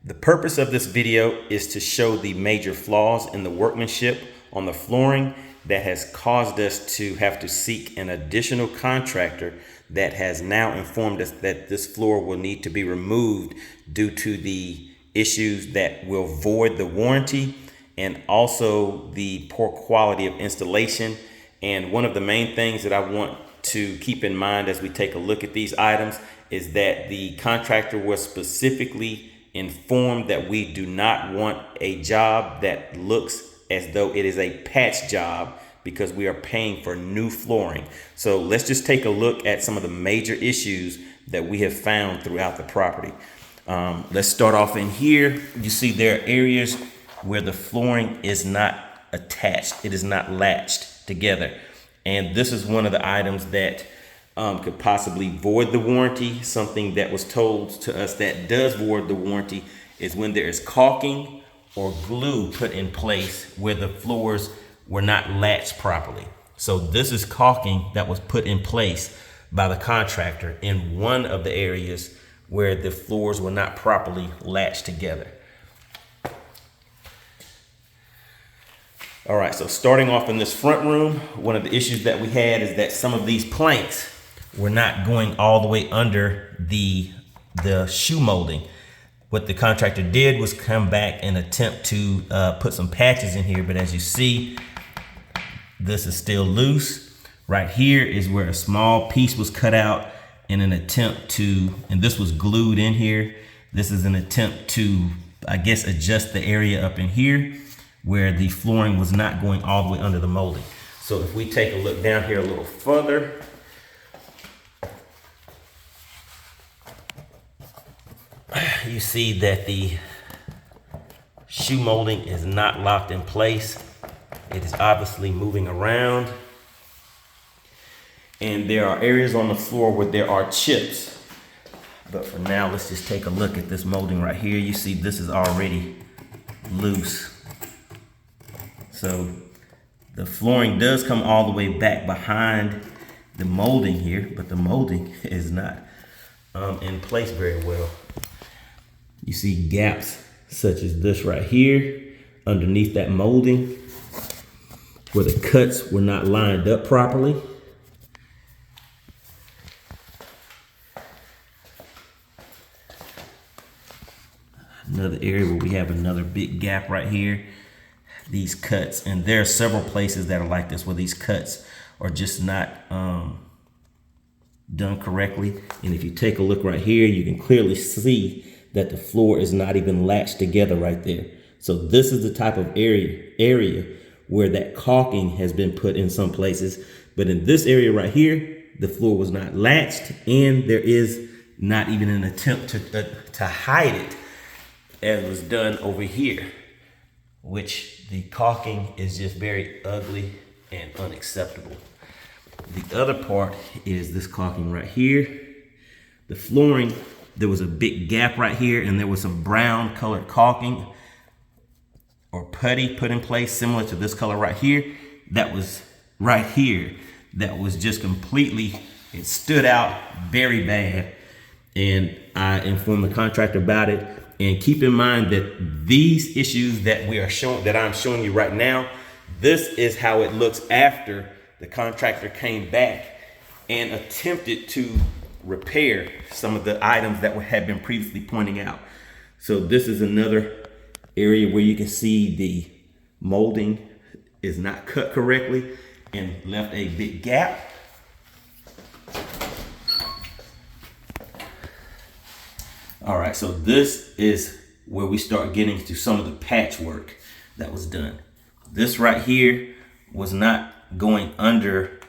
The purpose of this video is to show the major flaws in the workmanship on the flooring that has caused us to have to seek an additional contractor that has now informed us that this floor will need to be removed due to the issues that will void the warranty and also the poor quality of installation. And one of the main things that I want to keep in mind as we take a look at these items is that the contractor was specifically informed that we do not want a job that looks as though it is a patch job because we are paying for new flooring. So let's just take a look at some of the major issues that we have found throughout the property. Let's start off in here. You see there are areas where the flooring is not attached. It is not latched together. And this is one of the items that could possibly void the warranty. Something that was told to us that does void the warranty is when there is caulking or glue put in place where the floors were not latched properly. So this is caulking that was put in place by the contractor in one of the areas where the floors were not properly latched together. All right, so starting off in this front room, one of the issues that we had is that some of these planks were not going all the way under the shoe molding. What the contractor did was come back and attempt to put some patches in here, but as you see, this is still loose. Right here is where a small piece was cut out in an attempt to, and this was glued in here. This is an attempt to, I guess, adjust the area up in here where the flooring was not going all the way under the molding. So if we take a look down here a little further, you see that the shoe molding is not locked in place. It is obviously moving around. And there are areas on the floor where there are chips. But for now, let's just take a look at this molding right here. You see this is already loose. So the flooring does come all the way back behind the molding here, but the molding is not in place very well. You see gaps such as this right here underneath that molding where the cuts were not lined up properly. Another area where we have another big gap right here. These cuts, and there are several places that are like this where these cuts are just not done correctly. And if you take a look right here, you can clearly see that the floor is not even latched together right there. So this is the type of area where that caulking has been put in some places. But in this area right here, the floor was not latched, and there is not even an attempt to hide it as was done over here, which the caulking is just very ugly and unacceptable. The other part is this caulking right here. The flooring, there was a big gap right here, and there was some brown colored caulking or putty put in place similar to this color right here. That was right here. That was just completely, it stood out very bad. And I informed the contractor about it. And keep in mind that these issues that I'm showing you right now, this is how it looks after the contractor came back and attempted to repair some of the items that had been previously pointing out. So this is another area where you can see the molding is not cut correctly and left a big gap. All right, so this is where we start getting to some of the patchwork that was done. This right here was not going under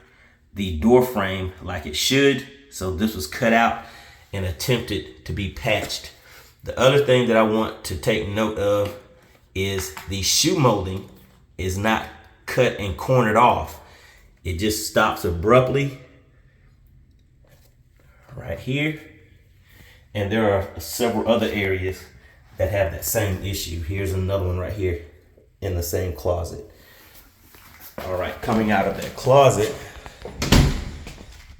the door frame like it should. So this was cut out and attempted to be patched. The other thing that I want to take note of is the shoe molding is not cut and cornered off. It just stops abruptly right here. And there are several other areas that have that same issue. Here's another one right here in the same closet. All right, coming out of that closet.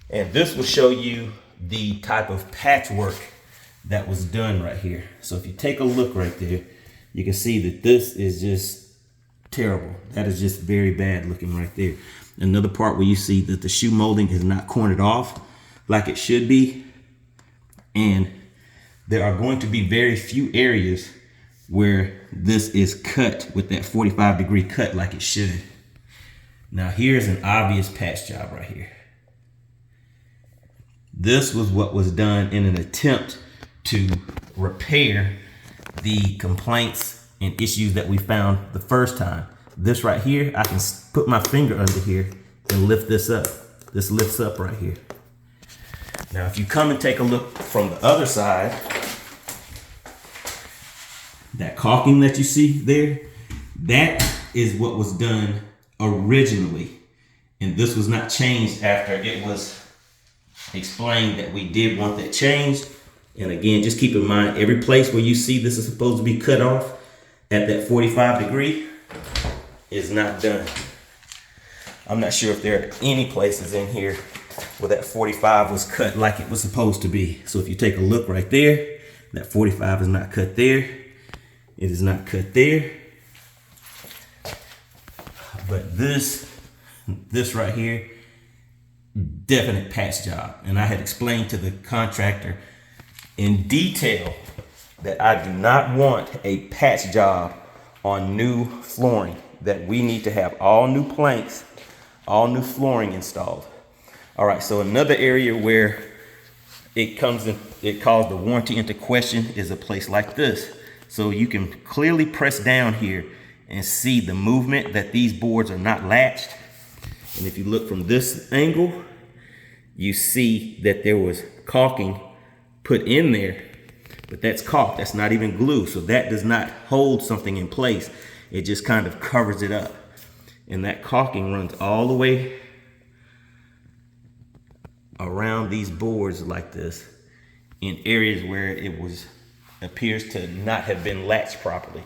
And this will show you the type of patchwork that was done right here. So if you take a look right there, you can see that this is just terrible. That is just very bad looking right there. Another part where you see that the shoe molding is not cornered off like it should be. And there are going to be very few areas where this is cut with that 45-degree cut like it should. Now here's an obvious patch job right here. This was what was done in an attempt to repair the complaints and issues that we found the first time. This right here, I can put my finger under here and lift this up. This lifts up right here. Now, if you come and take a look from the other side, that caulking that you see there, that is what was done originally. And this was not changed after it was explained that we did want that changed. And again, just keep in mind, every place where you see this is supposed to be cut off at that 45-degree is not done. I'm not sure if there are any places in here where that 45 was cut like it was supposed to be. So if you take a look right there, that 45 is not cut there. It is not cut there. But this right here, definite patch job. And I had explained to the contractor in detail that I do not want a patch job on new flooring, that we need to have all new planks, all new flooring installed. All right, so another area where it calls the warranty into question is a place like this. So you can clearly press down here and see the movement that these boards are not latched. And if you look from this angle, you see that there was caulking put in there, but that's caulk, that's not even glue. So that does not hold something in place. It just kind of covers it up. And that caulking runs all the way around these boards like this in areas where it appears to not have been latched properly.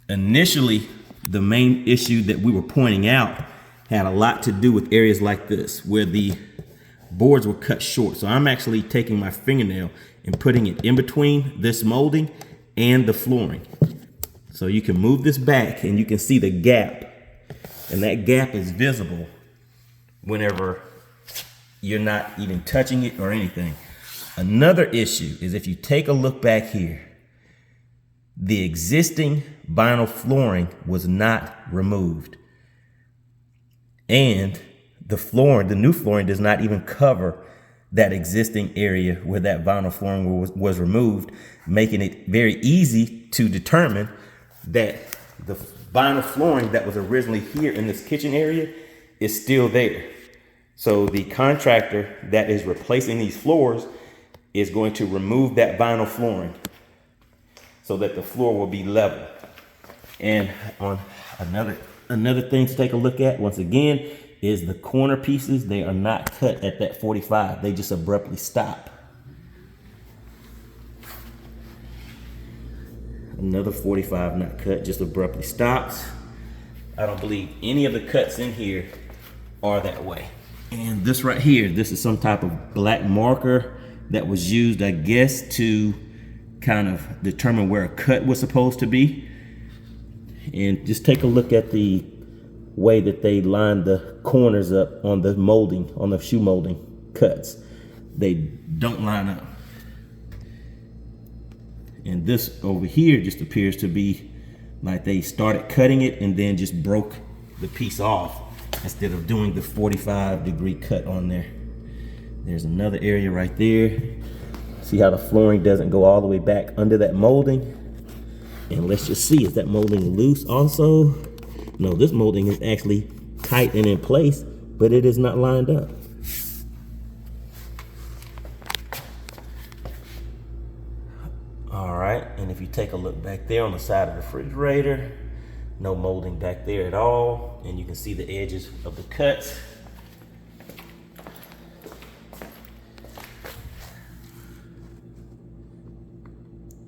Initially, the main issue that we were pointing out had a lot to do with areas like this, where the boards were cut short. So I'm actually taking my fingernail and putting it in between this molding and the flooring. So you can move this back and you can see the gap. And that gap is visible whenever you're not even touching it or anything. Another issue is if you take a look back here, the existing vinyl flooring was not removed. And the new flooring does not even cover that existing area where that vinyl flooring was removed, making it very easy to determine that the vinyl flooring that was originally here in this kitchen area is still there. So the contractor that is replacing these floors is going to remove that vinyl flooring so that the floor will be level. And on another thing to take a look at, once again, is the corner pieces. They are not cut at that 45. They just abruptly stop. Another 45 not cut, just abruptly stops. I don't believe any of the cuts in here are that way. And this right here, this is some type of black marker that was used, I guess, to kind of determine where a cut was supposed to be. And just take a look at the way that they lined the corners up on the molding, on the shoe molding cuts. They don't line up. And this over here just appears to be like they started cutting it and then just broke the piece off instead of doing the 45-degree cut on there. There's another area right there. See how the flooring doesn't go all the way back under that molding? And let's just see, is that molding loose also? No, this molding is actually tight and in place, but it is not lined up. All right, and if you take a look back there on the side of the refrigerator, no molding back there at all, and you can see the edges of the cuts.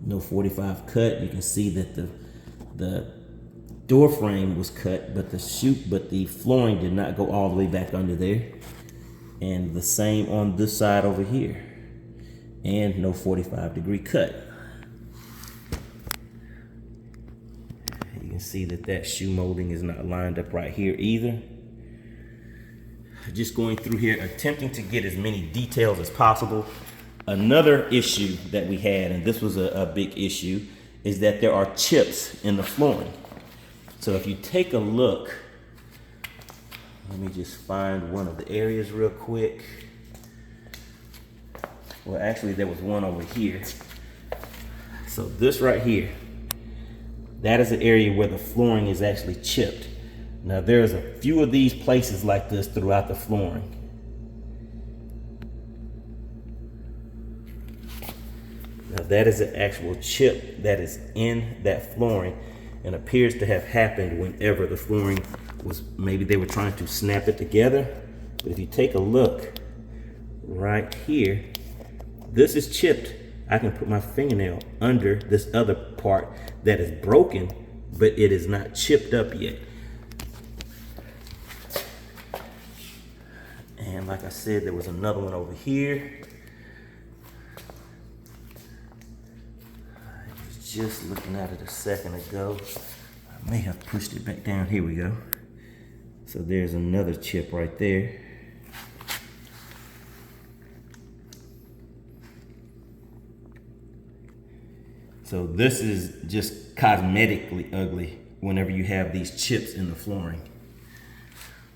No 45 cut. You can see that the door frame was cut, but the flooring did not go all the way back under there. And the same on this side over here. And no 45-degree cut. You can see that shoe molding is not lined up right here either. Just going through here, attempting to get as many details as possible. Another issue that we had, and this was a big issue, is that there are chips in the flooring. So if you take a look, let me just find one of the areas real quick. Well, actually, there was one over here. So this right here, that is the area where the flooring is actually chipped. Now, there's a few of these places like this throughout the flooring. Now, that is an actual chip that is in that flooring and appears to have happened whenever the flooring was, maybe they were trying to snap it together. But if you take a look right here, this is chipped. I can put my fingernail under this other part that is broken, but it is not chipped up yet. And like I said, there was another one over here. I was just looking at it a second ago. I may have pushed it back down. Here we go. So there's another chip right there. So this is just cosmetically ugly whenever you have these chips in the flooring,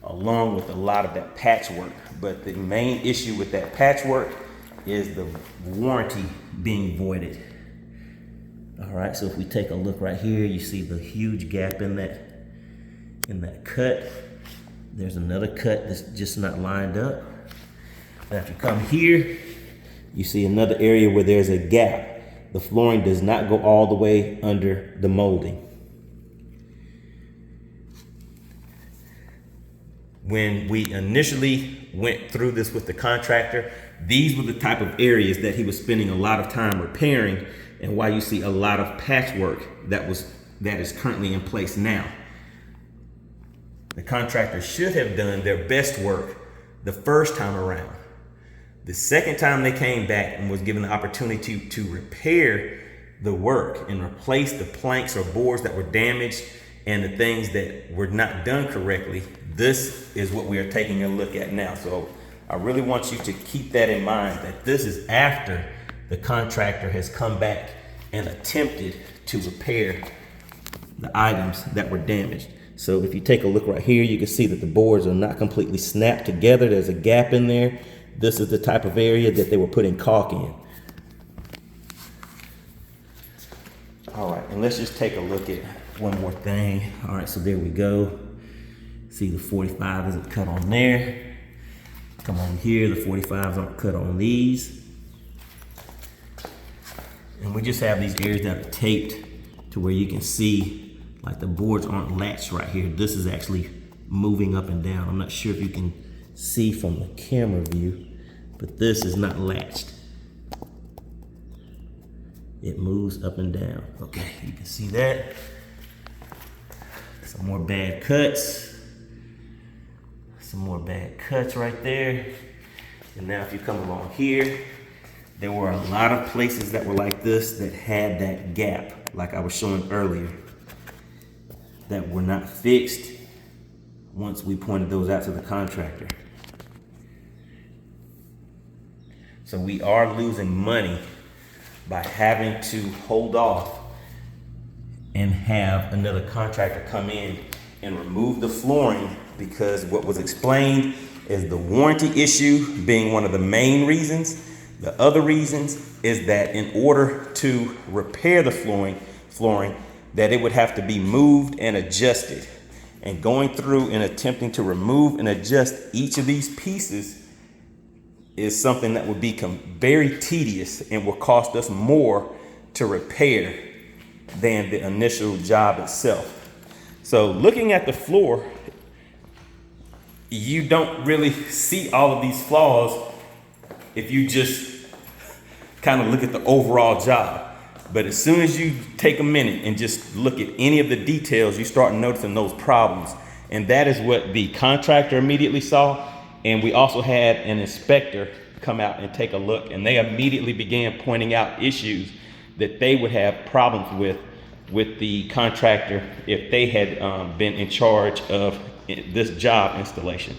along with a lot of that patchwork. But the main issue with that patchwork is the warranty being voided. All right, so if we take a look right here, you see the huge gap in that cut. There's another cut that's just not lined up. Now if you come here, you see another area where there's a gap. The flooring does not go all the way under the molding. When we initially went through this with the contractor, these were the type of areas that he was spending a lot of time repairing, and why you see a lot of patchwork that is currently in place now. The contractor should have done their best work the first time around. The second time they came back and was given the opportunity to repair the work and replace the planks or boards that were damaged and the things that were not done correctly, this is what we are taking a look at now. So I really want you to keep that in mind, that this is after the contractor has come back and attempted to repair the items that were damaged. So if you take a look right here, you can see that the boards are not completely snapped together. There's a gap in there. This is the type of area that they were putting caulk in. All right, and let's just take a look at one more thing. All right, so there we go. See, the 45 isn't cut on there. Come on here, the 45s aren't cut on these. And we just have these areas that are taped to where you can see like the boards aren't latched right here. This is actually moving up and down. I'm not sure if you can see from the camera view, but this is not latched. It moves up and down. Okay, you can see that. Some more bad cuts. Some more bad cuts right there. And now if you come along here, there were a lot of places that were like this that had that gap, like I was showing earlier, that were not fixed once we pointed those out to the contractor. So we are losing money by having to hold off and have another contractor come in and remove the flooring, because what was explained is the warranty issue being one of the main reasons. The other reasons is that in order to repair the flooring, that it would have to be moved and adjusted. And going through and attempting to remove and adjust each of these pieces is something that would become very tedious and will cost us more to repair than the initial job itself. So looking at the floor, you don't really see all of these flaws if you just kind of look at the overall job. But as soon as you take a minute and just look at any of the details, you start noticing those problems. And that is what the contractor immediately saw. And we also had an inspector come out and take a look, and they immediately began pointing out issues that they would have problems with the contractor if they had been in charge of this job installation.